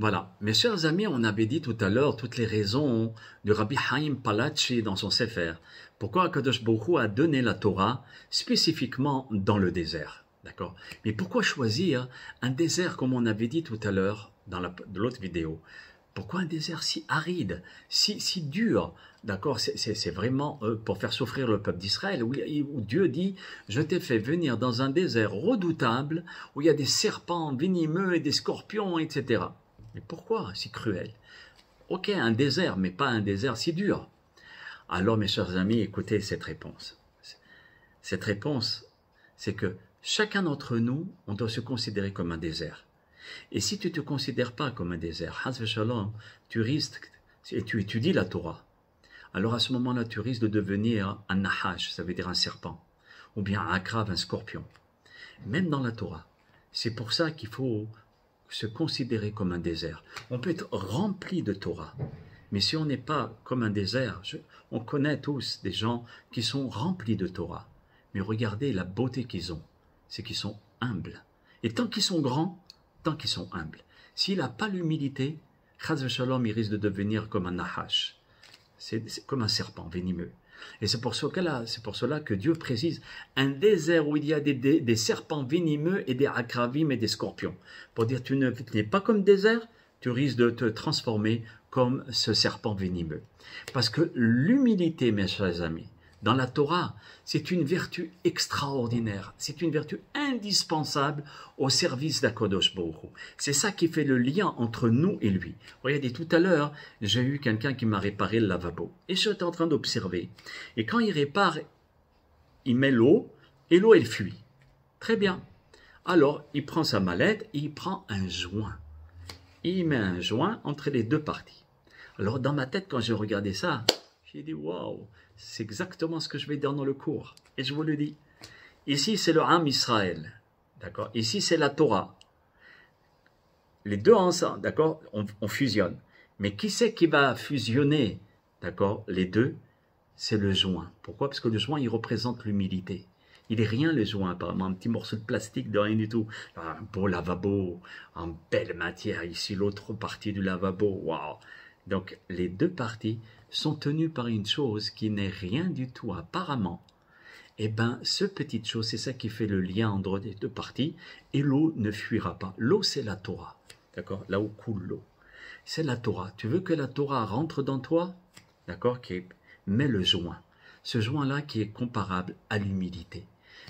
Voilà, mes chers amis, on avait dit tout à l'heure toutes les raisons de Rabbi Haïm Palachi dans son Sefer. Pourquoi Akadosh Baruch Hu a donné la Torah spécifiquement dans le désert, d'accord? Mais pourquoi choisir un désert comme on avait dit tout à l'heure dans l'autre vidéo? Pourquoi un désert si aride, si dur, d'accord? C'est vraiment pour faire souffrir le peuple d'Israël, où Dieu dit « Je t'ai fait venir dans un désert redoutable, où il y a des serpents venimeux et des scorpions, etc. » Mais pourquoi si cruel? Ok, un désert, mais pas un désert si dur. Alors, mes chers amis, écoutez cette réponse. Cette réponse, c'est que chacun d'entre nous, on doit se considérer comme un désert. Et si tu ne te considères pas comme un désert, Haz v'Shalom, tu risques, et tu étudies la Torah, alors à ce moment-là, tu risques de devenir un nahash, ça veut dire un serpent, ou bien un akrav, un scorpion. Même dans la Torah. C'est pour ça qu'il faut se considérer comme un désert. On peut être rempli de Torah, mais si on n'est pas comme un désert, on connaît tous des gens qui sont remplis de Torah, mais regardez la beauté qu'ils ont, c'est qu'ils sont humbles. Et tant qu'ils sont grands, tant qu'ils sont humbles. S'il n'a pas l'humilité, Chaz v'Shalom, il risque de devenir comme un nahash. C'est comme un serpent venimeux. Et c'est pour cela que Dieu précise un désert où il y a des serpents venimeux et des akravim et des scorpions. Pour dire tu n'es pas comme désert, tu risques de te transformer comme ce serpent venimeux. Parce que l'humilité, mes chers amis, dans la Torah, c'est une vertu extraordinaire, c'est une vertu indispensable au service d'Akadosh Baruch Hu. C'est ça qui fait le lien entre nous et lui. Regardez, tout à l'heure, j'ai eu quelqu'un qui m'a réparé le lavabo. Et j'étais en train d'observer. Et quand il répare, il met l'eau, et l'eau, elle fuit. Très bien. Alors, il prend sa mallette, et il prend un joint. Et il met un joint entre les deux parties. Alors, dans ma tête, quand j'ai regardé ça, j'ai dit, waouh, c'est exactement ce que je vais dire dans le cours. Et je vous le dis. Ici, c'est le Ham Israël. D'accord? Ici, c'est la Torah. Les deux ensemble, d'accord? On fusionne. Mais qui c'est qui va fusionner, d'accord? Les deux, c'est le joint. Pourquoi? Parce que le joint, il représente l'humilité. Il est rien, le joint, apparemment, un petit morceau de plastique de rien du tout. Un beau lavabo, en belle matière. Ici, l'autre partie du lavabo. Waouh! Donc, les deux parties sont tenues par une chose qui n'est rien du tout apparemment. Eh bien, ce petite chose, c'est ça qui fait le lien entre les deux parties, et l'eau ne fuira pas. L'eau, c'est la Torah, d'accord? Là où coule l'eau. C'est la Torah. Tu veux que la Torah rentre dans toi, d'accord? Mets le joint. Ce joint-là qui est comparable à l'humilité.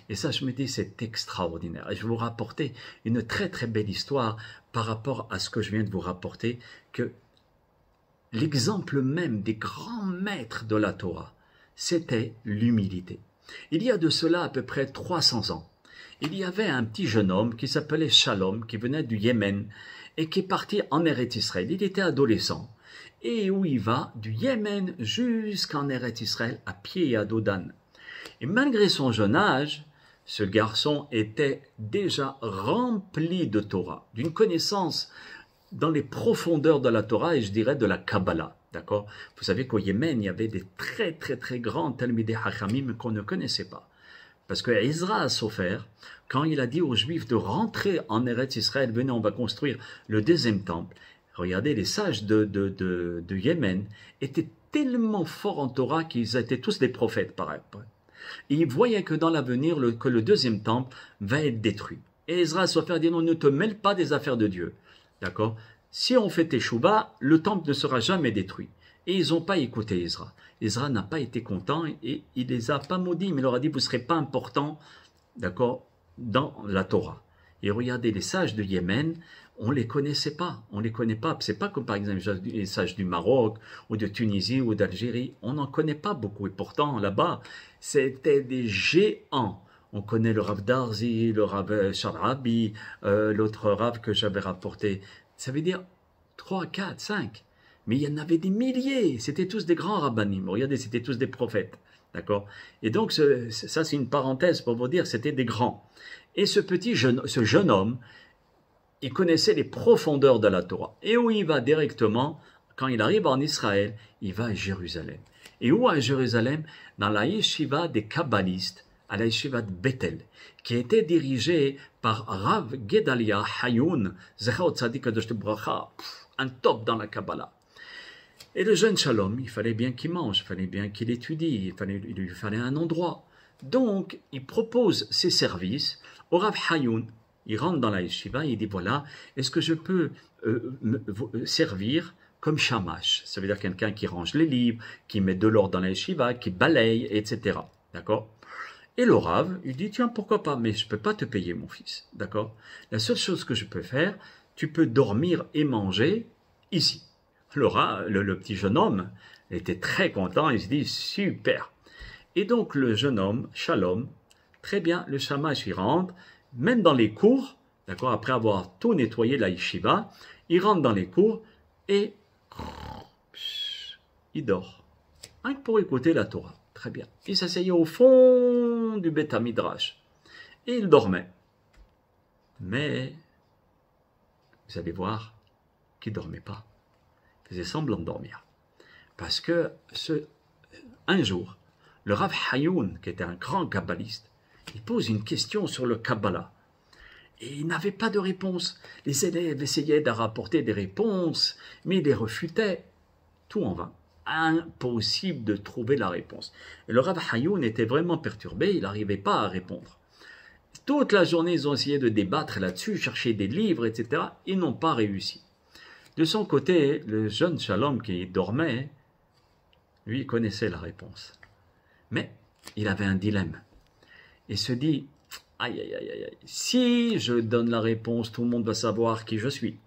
Et ça, je me dis, c'est extraordinaire. Et je vais vous rapporter une très très belle histoire par rapport à ce que je viens de vous rapporter, que l'exemple même des grands maîtres de la Torah, c'était l'humilité. Il y a de cela à peu près 300 ans. Il y avait un petit jeune homme qui s'appelait Shalom, qui venait du Yémen et qui est parti en Eretz Israël. Il était adolescent. Et où il va? Du Yémen jusqu'en Eretz Israël, à pied et à dos d'âne. Et malgré son jeune âge, ce garçon était déjà rempli de Torah, d'une connaissance dans les profondeurs de la Torah et je dirais de la Kabbalah. D'accord? Vous savez qu'au Yémen, il y avait des très très très grands Talmidei Hachamim qu'on ne connaissait pas. Parce que Ezra a souffert quand il a dit aux Juifs de rentrer en Eretz Israël, venez, on va construire le deuxième temple. Regardez, les sages de Yémen étaient tellement forts en Torah qu'ils étaient tous des prophètes, pareil. Et ils voyaient que dans l'avenir, que le deuxième temple va être détruit. Et Ezra a souffert dit non, ne te mêle pas des affaires de Dieu. D'accord? Si on fait Teshuvah, le temple ne sera jamais détruit. Et ils n'ont pas écouté Ezra. Ezra n'a pas été content et il les a pas maudits, mais il leur a dit, vous ne serez pas important, d'accord, dans la Torah. Et regardez, les sages de Yémen, on ne les connaissait pas. On ne les connaît pas. Ce n'est pas comme par exemple les sages du Maroc ou de Tunisie ou d'Algérie. On n'en connaît pas beaucoup. Et pourtant, là-bas, c'était des géants. On connaît le Rav Darzi, le Rav Sharabi, l'autre Rav que j'avais rapporté. Ça veut dire 3, 4, 5. Mais il y en avait des milliers. C'était tous des grands rabbanim. Regardez, c'était tous des prophètes. D'accord? Et donc, ça, c'est une parenthèse pour vous dire, c'était des grands. Et ce jeune homme, il connaissait les profondeurs de la Torah. Et où il va directement, quand il arrive en Israël, il va à Jérusalem. Et où à Jérusalem? Dans la yeshiva des kabbalistes à la yeshiva de Bethel, qui était dirigée par Rav Gedalia Hayoun, Zechot Tzadik Kadosh Bracha, un top dans la Kabbalah. Et le jeune Shalom, il fallait bien qu'il mange, il fallait bien qu'il étudie, il lui fallait un endroit. Donc, il propose ses services au Rav Hayoun. Il rentre dans la yeshiva et il dit, voilà, est-ce que je peux servir comme shamash? Ça veut dire quelqu'un qui range les livres, qui met de l'ordre dans la yeshiva, qui balaye, etc. D'accord? Et le Rav, il dit, tiens, pourquoi pas, mais je ne peux pas te payer, mon fils. D'accord? La seule chose que je peux faire, tu peux dormir et manger ici. Le petit jeune homme était très content, il se dit, super. Et donc le jeune homme, Shalom, très bien, le shamash, il rentre, même dans les cours, d'accord, après avoir tout nettoyé la yeshiva, il rentre dans les cours et il dort. Rien que pour écouter la Torah. Très bien. Il s'asseyait au fond du Beth Midrash et il dormait. Mais vous allez voir qu'il ne dormait pas. Il faisait semblant de dormir. Parce que un jour, le Rav Hayoun, qui était un grand kabbaliste, il pose une question sur le Kabbalah. Et il n'avait pas de réponse. Les élèves essayaient de rapporter des réponses, mais ils les refutaient. Tout en vain. Impossible de trouver la réponse. Et le Rav Hayoun était vraiment perturbé, il n'arrivait pas à répondre. Toute la journée, ils ont essayé de débattre là-dessus, chercher des livres, etc. Ils n'ont pas réussi. De son côté, le jeune Shalom qui dormait, lui, connaissait la réponse. Mais il avait un dilemme. Il se dit, aïe, aïe, aïe, aïe, si je donne la réponse, tout le monde va savoir qui je suis.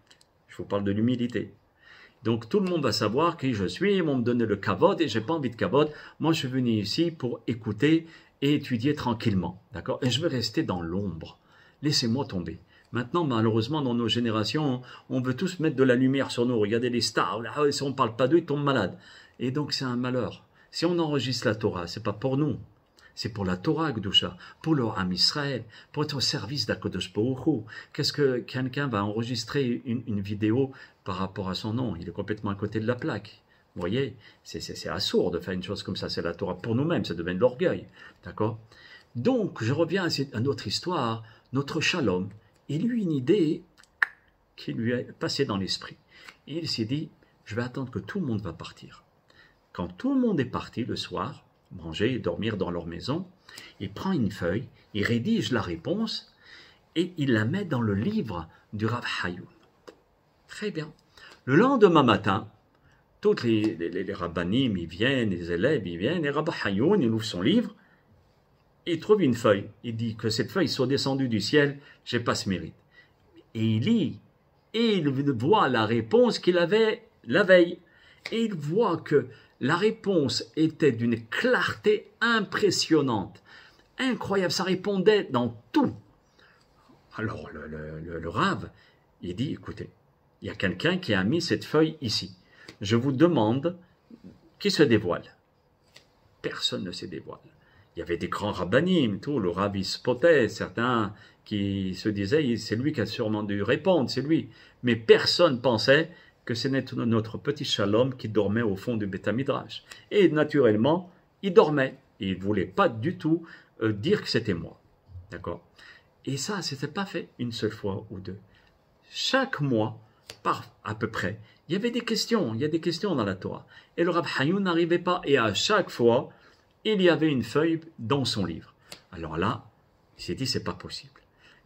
Je vous parle de l'humilité. Donc tout le monde va savoir qui je suis, ils vont me donner le kavod et j'ai pas envie de kavod. Moi, je suis venu ici pour écouter et étudier tranquillement, d'accord? Et je vais rester dans l'ombre. Laissez-moi tomber. Maintenant, malheureusement, dans nos générations, on veut tous mettre de la lumière sur nous. Regardez les stars, là, si on ne parle pas d'eux, ils tombent malades. Et donc, c'est un malheur. Si on enregistre la Torah, c'est pas pour nous. C'est pour la Torah, Gdusha, pour le Ham Israël, pour être au service d'Akadosh Baruch Hu. Qu'est-ce que quelqu'un va enregistrer une vidéo par rapport à son nom? Il est complètement à côté de la plaque. Vous voyez, c'est assourd de faire une chose comme ça. C'est la Torah pour nous-mêmes, ça devient de l'orgueil. D'accord? Donc, je reviens à notre histoire. Notre Shalom, il eut une idée qui lui est passée dans l'esprit. Et il s'est dit, je vais attendre que tout le monde va partir. Quand tout le monde est parti le soir, manger et dormir dans leur maison, il prend une feuille, il rédige la réponse et il la met dans le livre du Rav Hayoun. Très bien. Le lendemain matin, tous les rabbanim, ils viennent, les élèves, ils viennent, et Rav Hayoun, il ouvre son livre, il trouve une feuille. Il dit que cette feuille soit descendue du ciel, j'ai pas ce mérite. Et il lit, et il voit la réponse qu'il avait la veille. Et il voit que la réponse était d'une clarté impressionnante. Incroyable, ça répondait dans tout. Alors le Rav, il dit, écoutez, il y a quelqu'un qui a mis cette feuille ici. Je vous demande qui se dévoile. Personne ne se dévoile. Il y avait des grands rabbanim, tout, le Rav il se potait, certains qui se disaient, c'est lui qui a sûrement dû répondre, c'est lui. Mais personne pensait que ce n'était notre petit Shalom qui dormait au fond du Beth Midrash. Et naturellement, il dormait. Et il ne voulait pas du tout dire que c'était moi. D'accord? Et ça, ce n'était pas fait une seule fois ou deux. Chaque mois, à peu près, il y avait des questions. Il y a des questions dans la Torah. Et le Rav Hayoun n'arrivait pas. Et à chaque fois, il y avait une feuille dans son livre. Alors là, il s'est dit, c'est pas possible.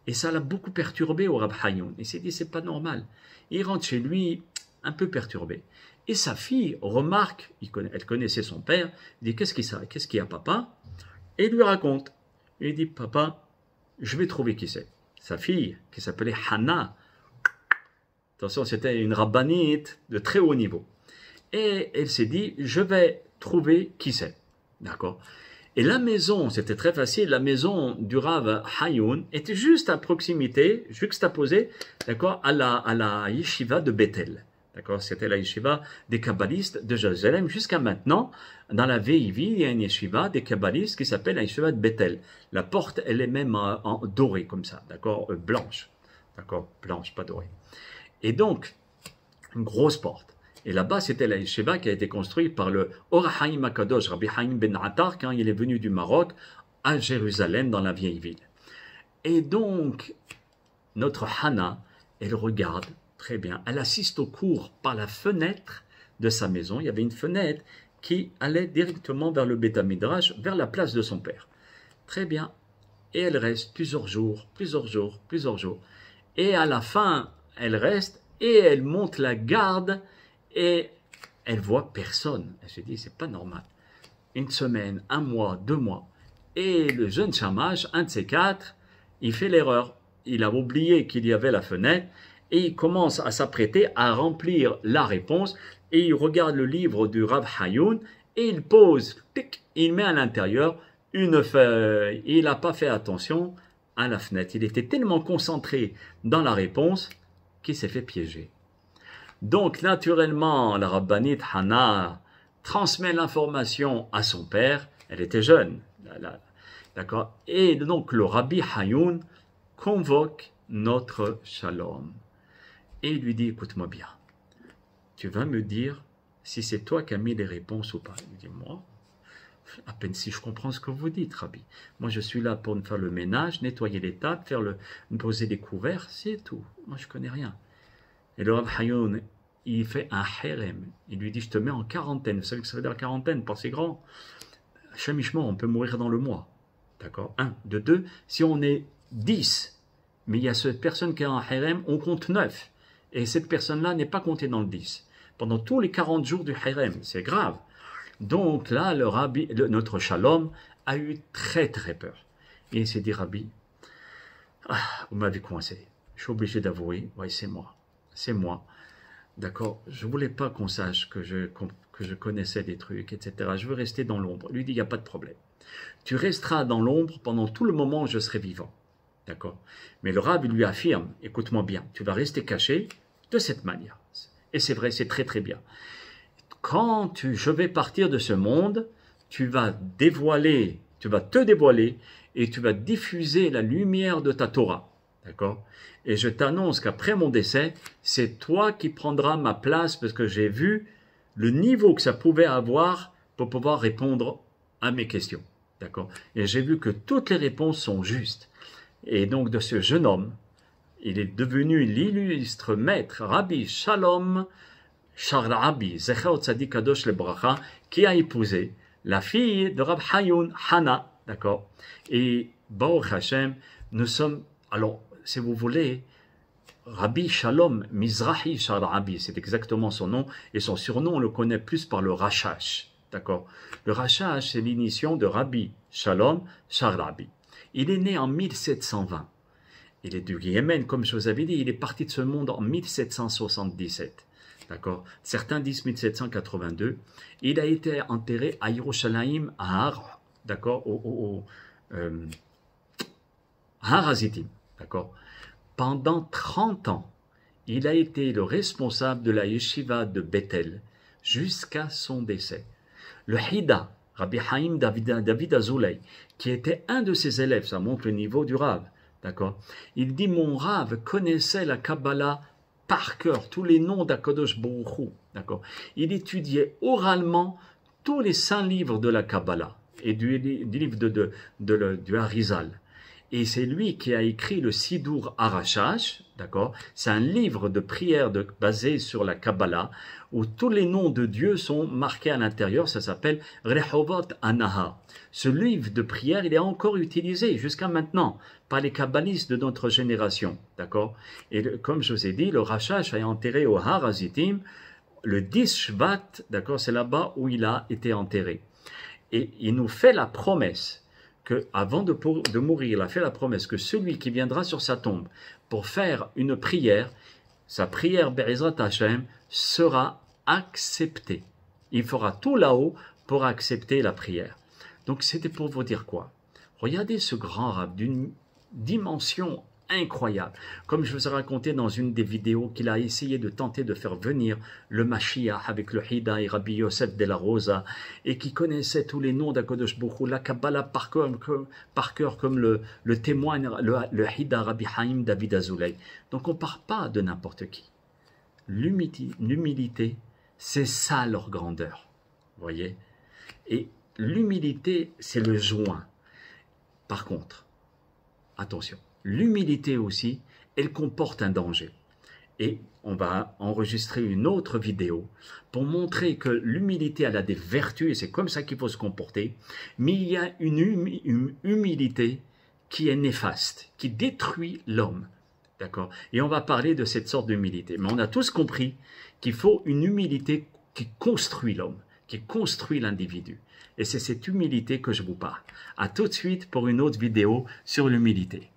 Et ça l'a beaucoup perturbé au Rav Hayoun. Il s'est dit, c'est pas normal. Il rentre chez lui un peu perturbé. Et sa fille remarque, elle connaissait son père, il dit, qu'est-ce qu'il y a, papa? Et il lui raconte. Il dit, papa, je vais trouver qui c'est. Sa fille, qui s'appelait Hannah. Attention, c'était une rabbinite de très haut niveau. Et elle s'est dit, je vais trouver qui c'est. D'accord? Et la maison, c'était très facile, la maison du Rav Hayoun était juste à proximité, juxtaposée, d'accord, à la yeshiva de Bethel. D'accord? C'était la yeshiva des kabbalistes de Jérusalem. Jusqu'à maintenant, dans la VIV, il y a une yeshiva des kabbalistes qui s'appelle la yeshiva de Bethel. La porte, elle est même en dorée, comme ça, d'accord? Blanche. D'accord? Blanche, pas dorée. Et donc, une grosse porte. Et là-bas, c'était la yeshiva qui a été construite par le Or Haïm Akadosh, Rabbi Haïm Ben Attar, quand il est venu du Maroc, à Jérusalem, dans la vieille ville. Et donc, notre Hannah, elle regarde, très bien, elle assiste au cours par la fenêtre de sa maison. Il y avait une fenêtre qui allait directement vers le Beth Midrash, vers la place de son père. Très bien. Et elle reste plusieurs jours. Et à la fin, elle reste et elle monte la garde et elle voit personne. Elle se dit, c'est pas normal. Une semaine, un mois, 2 mois. Et le jeune Shamash, un de ces quatre, il fait l'erreur. Il a oublié qu'il y avait la fenêtre et il commence à s'apprêter à remplir la réponse et il regarde le livre du Rav Hayoun et il pose, tic, il met à l'intérieur une feuille. Il n'a pas fait attention à la fenêtre. Il était tellement concentré dans la réponse qu'il s'est fait piéger. Donc, naturellement, la rabbinite Hannah transmet l'information à son père. Elle était jeune. D'accord. Et donc, le rabbi Hayoun convoque notre Shalom. Et il lui dit, écoute-moi bien. Tu vas me dire si c'est toi qui as mis les réponses ou pas. Il me dit, moi, à peine si je comprends ce que vous dites, Rabbi. Moi, je suis là pour me faire le ménage, nettoyer les tables, me poser des couverts, c'est tout. Moi, je connais rien. Et le Rav Hayoun, il fait un harem. Il lui dit, je te mets en quarantaine. Vous savez ce que ça veut dire quarantaine, pas si grand. Chemichement, on peut mourir dans le mois. D'accord. 1, de 2, si on est 10, mais il y a cette personne qui est en harem, on compte 9. Et cette personne-là n'est pas comptée dans le 10. Pendant tous les 40 jours du harem, c'est grave. Donc là, notre Shalom a eu très très peur. Et il s'est dit, Rabbi, vous m'avez coincé. Je suis obligé d'avouer, ouais, c'est moi. D'accord, je ne voulais pas qu'on sache que je connaissais des trucs, etc. Je veux rester dans l'ombre. Lui dit, il n'y a pas de problème. Tu resteras dans l'ombre pendant tout le moment où je serai vivant. D'accord. Mais le Rav lui affirme, écoute-moi bien, tu vas rester caché de cette manière. Et c'est vrai, c'est très très bien. Quand je vais partir de ce monde, tu vas te dévoiler et tu vas diffuser la lumière de ta Torah. D'accord? Et je t'annonce qu'après mon décès, c'est toi qui prendras ma place parce que j'ai vu le niveau que ça pouvait avoir pour pouvoir répondre à mes questions. D'accord? Et j'ai vu que toutes les réponses sont justes. Et donc de ce jeune homme, il est devenu l'illustre maître Rabbi Shalom Sharabi, Zecher Tzadik Kadosh Lebracha, qui a épousé la fille de Rab Hayoun, Hannah, d'accord. Et Baruch Hashem, nous sommes, alors, si vous voulez, Rabbi Shalom Mizrahi Sharabi, c'est exactement son nom, et son surnom, on le connaît plus par le Rashash, d'accord. Le Rashash, c'est l'initiation de Rabbi Shalom Sharabi. Il est né en 1720. Il est du Yémen, comme je vous avais dit, il est parti de ce monde en 1777. D'accord. Certains disent 1782. Il a été enterré à Yerushalayim, à Har, d'accord, Har Hazitim, d'accord. Pendant 30 ans, il a été le responsable de la yeshiva de Bethel jusqu'à son décès. Le Hida, Rabbi Haïm David Azoulay, qui était un de ses élèves, ça montre le niveau du Rav, d'accord. Il dit, mon Rav connaissait la Kabbalah par cœur, tous les noms d'Akadosh Baruch Hu, d'accord. Il étudiait oralement tous les 5 livres de la Kabbalah et du livre du Harizal. Et c'est lui qui a écrit le Sidur Arashash, d'accord. C'est un livre de prière basé sur la Kabbalah où tous les noms de Dieu sont marqués à l'intérieur. Ça s'appelle Rehovot Anaha. Ce livre de prière, il est encore utilisé jusqu'à maintenant par les kabbalistes de notre génération, d'accord. Et comme je vous ai dit, le Rashash est enterré au Har Hazitim le 10 Shvat, d'accord. C'est là-bas où il a été enterré. Et il nous fait la promesse que, avant de mourir, il a fait la promesse que celui qui viendra sur sa tombe pour faire une prière, sa prière Be'ezrat Hashem sera acceptée. Il fera tout là-haut pour accepter la prière. Donc c'était pour vous dire quoi? Regardez ce grand Rav d'une dimension incroyable. Comme je vous ai raconté dans une des vidéos qu'il a essayé de tenter de faire venir le Mashiach avec le Hida et Rabbi Yosef de la Rosa et qui connaissait tous les noms d'Akadosh Baruch Hu, la Kabbalah par cœur comme le témoigne le Hida Rabbi Haïm David Azoulay. Donc on ne part pas de n'importe qui. L'humilité, c'est ça leur grandeur. Vous voyez? Et l'humilité, c'est le joint. Par contre, attention, l'humilité aussi, elle comporte un danger. Et on va enregistrer une autre vidéo pour montrer que l'humilité, elle a des vertus et c'est comme ça qu'il faut se comporter. Mais il y a une humilité qui est néfaste, qui détruit l'homme. D'accord? Et on va parler de cette sorte d'humilité. Mais on a tous compris qu'il faut une humilité qui construit l'homme, qui construit l'individu. Et c'est cette humilité que je vous parle. À tout de suite pour une autre vidéo sur l'humilité.